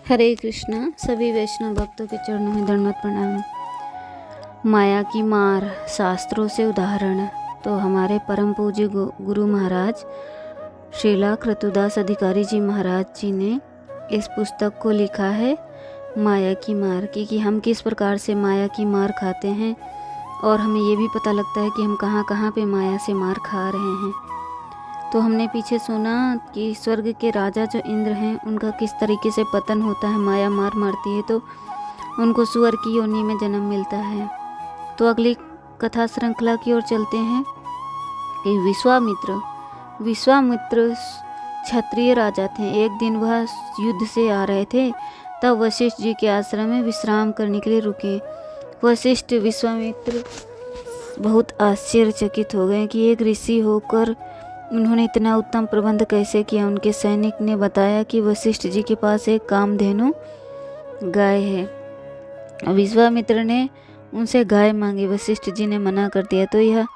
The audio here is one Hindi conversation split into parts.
हरे कृष्णा। सभी वैष्णव भक्तों के चरणों में दंडवत प्रणाम। माया की मार, शास्त्रों से उदाहरण। तो हमारे परम पूज्य गुरु महाराज श्रीला क्रतुदास अधिकारी जी महाराज जी ने इस पुस्तक को लिखा है, माया की मार, कि हम किस प्रकार से माया की मार खाते हैं और हमें ये भी पता लगता है कि हम कहाँ कहाँ पे माया से मार खा रहे हैं। तो हमने पीछे सुना कि स्वर्ग के राजा जो इंद्र हैं उनका किस तरीके से पतन होता है, माया मार मारती है तो उनको सुअर की योनि में जन्म मिलता है। तो अगली कथा श्रृंखला की ओर चलते हैं कि विश्वामित्र क्षत्रिय राजा थे। एक दिन वह युद्ध से आ रहे थे, तब वशिष्ठ जी के आश्रम में विश्राम करने के लिए रुके। वशिष्ठ विश्वामित्र बहुत आश्चर्यचकित हो गए कि एक ऋषि होकर उन्होंने इतना उत्तम प्रबंध कैसे किया। उनके सैनिक ने बताया कि वशिष्ठ जी के पास एक कामधेनु गाय है। विश्वामित्र ने उनसे गाय मांगी, वशिष्ठ जी ने मना कर दिया। तो यह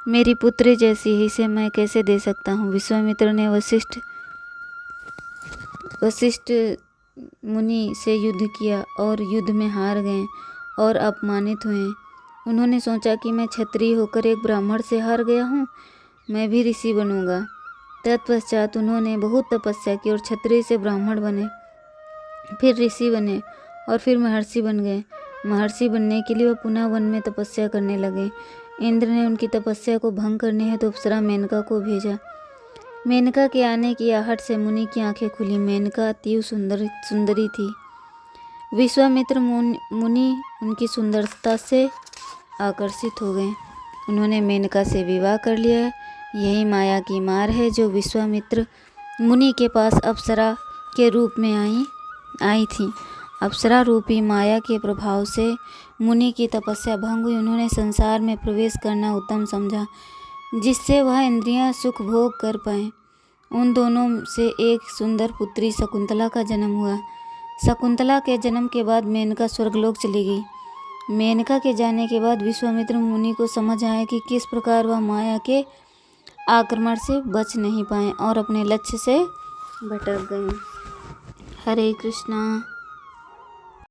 मेरी पुत्री जैसी है, इसे मैं कैसे दे सकता हूँ। विश्वामित्र ने वशिष्ठ मुनि से युद्ध किया और युद्ध में हार गए और अपमानित हुए। उन्होंने सोचा कि मैं क्षत्रिय होकर एक ब्राह्मण से हार गया हूँ, मैं भी ऋषि बनूंगा। तत्पश्चात उन्होंने बहुत तपस्या की और क्षत्रिय से ब्राह्मण बने, फिर ऋषि बने और फिर महर्षि बन गए। महर्षि बनने के लिए वह पुनः वन में तपस्या करने लगे। इंद्र ने उनकी तपस्या को भंग करने हेतु अप्सरा मेनका को भेजा। मेनका के आने की आहट से मुनि की आंखें खुली। मेनका अति सुंदरी थी। विश्वामित्र मुनि उनकी सुंदरता से आकर्षित हो गए। उन्होंने मेनका से विवाह कर लिया। यही माया की मार है जो विश्वामित्र मुनि के पास अप्सरा के रूप में आई थी। अप्सरा रूपी माया के प्रभाव से मुनि की तपस्या भंग हुई। उन्होंने संसार में प्रवेश करना उत्तम समझा, जिससे वह इंद्रियां सुख भोग कर पाएं। उन दोनों से एक सुंदर पुत्री शकुंतला का जन्म हुआ। शकुंतला के जन्म के बाद मेनका स्वर्गलोक चली गई। मेनका के जाने के बाद विश्वामित्र मुनि को समझ आया कि किस प्रकार वह माया के आक्रमण से बच नहीं पाए और अपने लक्ष्य से भटक गए। हरे कृष्णा।